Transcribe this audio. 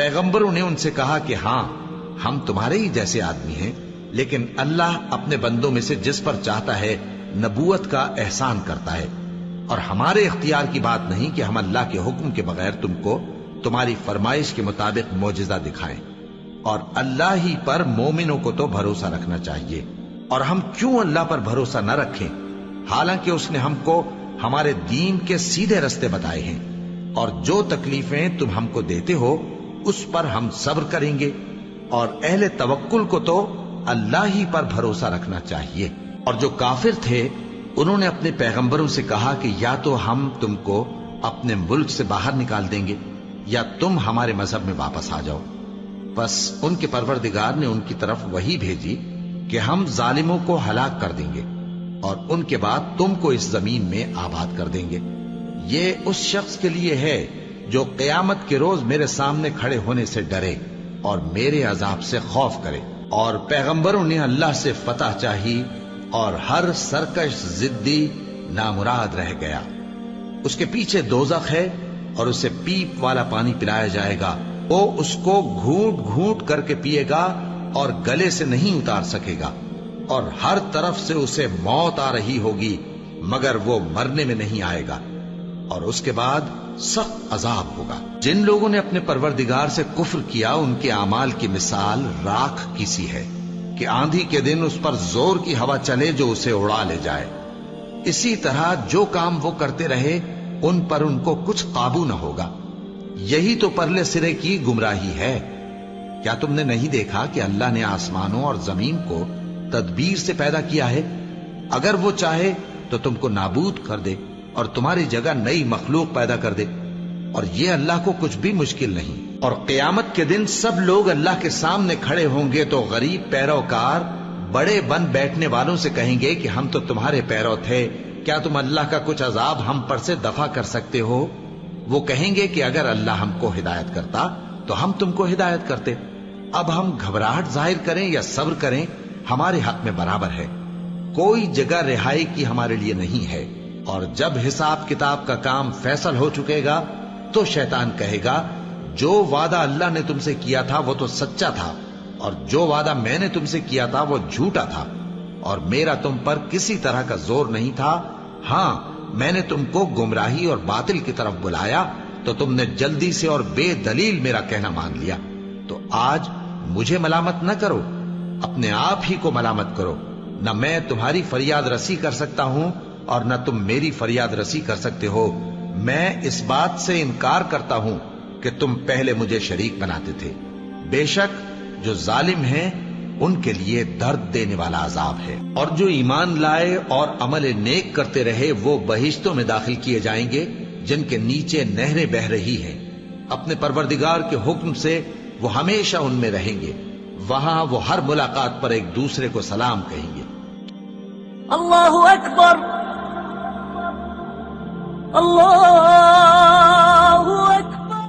پیغمبروں نے ان سے کہا کہ ہاں ہم تمہارے ہی جیسے آدمی ہیں، لیکن اللہ اپنے بندوں میں سے جس پر چاہتا ہے نبوت کا احسان کرتا ہے، اور ہمارے اختیار کی بات نہیں کہ ہم اللہ کے حکم کے بغیر تم کو تمہاری فرمائش کے مطابق معجزہ دکھائیں، اور اللہ ہی پر مومنوں کو تو بھروسہ رکھنا چاہیے، اور ہم کیوں اللہ پر بھروسہ نہ رکھیں حالانکہ اس نے ہم کو ہمارے دین کے سیدھے رستے بتائے ہیں، اور جو تکلیفیں تم ہم کو دیتے ہو اس پر ہم صبر کریں گے، اور اہل توکل کو تو اللہ ہی پر بھروسہ رکھنا چاہیے۔ اور جو کافر تھے انہوں نے اپنے پیغمبروں سے کہا کہ یا تو ہم تم کو اپنے ملک سے باہر نکال دیں گے یا تم ہمارے مذہب میں واپس آ جاؤ۔ بس ان کے پروردگار نے ان کی طرف وحی بھیجی کہ ہم ظالموں کو ہلاک کر دیں گے اور ان کے بعد تم کو اس زمین میں آباد کر دیں گے۔ یہ اس شخص کے لیے ہے جو قیامت کے روز میرے سامنے کھڑے ہونے سے ڈرے اور میرے عذاب سے خوف کرے۔ اور پیغمبروں نے اللہ سے فتح چاہی اور ہر سرکش ضدی نامراد رہ گیا۔ اس کے پیچھے دوزخ ہے اور اسے پیپ والا پانی پلایا جائے گا، وہ اس کو گھونٹ گھونٹ کر کے پیے گا اور گلے سے نہیں اتار سکے گا، اور ہر طرف سے اسے موت آ رہی ہوگی مگر وہ مرنے میں نہیں آئے گا، اور اس کے بعد سخت عذاب ہوگا۔ جن لوگوں نے اپنے پروردگار سے کفر کیا ان کے اعمال کی مثال راکھ کی سی ہے کہ آندھی کے دن اس پر زور کی ہوا چلے جو اسے اڑا لے جائے۔ اسی طرح جو کام وہ کرتے رہے ان پر ان کو کچھ قابو نہ ہوگا۔ یہی تو پرلے سرے کی گمراہی ہے۔ کیا تم نے نہیں دیکھا کہ اللہ نے آسمانوں اور زمین کو تدبیر سے پیدا کیا ہے؟ اگر وہ چاہے تو تم کو نابود کر دے اور تمہاری جگہ نئی مخلوق پیدا کر دے، اور یہ اللہ کو کچھ بھی مشکل نہیں۔ اور قیامت کے دن سب لوگ اللہ کے سامنے کھڑے ہوں گے تو غریب پیروکار بڑے بن بیٹھنے والوں سے کہیں گے کہ ہم تو تمہارے پیرو تھے، کیا تم اللہ کا کچھ عذاب ہم پر سے دفع کر سکتے ہو؟ وہ کہیں گے کہ اگر اللہ ہم کو ہدایت کرتا تو ہم تم کو ہدایت کرتے۔ اب ہم گھبراہٹ ظاہر کریں یا صبر کریں ہمارے حق میں برابر ہے، کوئی جگہ رہائی کی ہمارے لیے نہیں ہے۔ اور جب حساب کتاب کا کام فیصل ہو چکے گا تو شیطان کہے گا جو وعدہ اللہ نے تم سے کیا تھا وہ تو سچا تھا، اور جو وعدہ میں نے تم سے کیا تھا وہ جھوٹا تھا، اور میرا تم پر کسی طرح کا زور نہیں تھا۔ ہاں میں نے تم کو گمراہی اور باطل کی طرف بلایا تو تم نے جلدی سے اور بے دلیل میرا کہنا مان لیا، تو آج مجھے ملامت نہ کرو، اپنے آپ ہی کو ملامت کرو۔ نہ میں تمہاری فریاد رسی کر سکتا ہوں اور نہ تم میری فریاد رسی کر سکتے ہو۔ میں اس بات سے انکار کرتا ہوں کہ تم پہلے مجھے شریک بناتے تھے۔ بے شک جو ظالم ہیں ان کے لیے درد دینے والا عذاب ہے۔ اور جو ایمان لائے اور عمل نیک کرتے رہے وہ بہشتوں میں داخل کیے جائیں گے جن کے نیچے نہریں بہہ رہی ہیں، اپنے پروردگار کے حکم سے وہ ہمیشہ ان میں رہیں گے، وہاں وہ ہر ملاقات پر ایک دوسرے کو سلام کہیں گے۔ اللہ اکبر، اللہ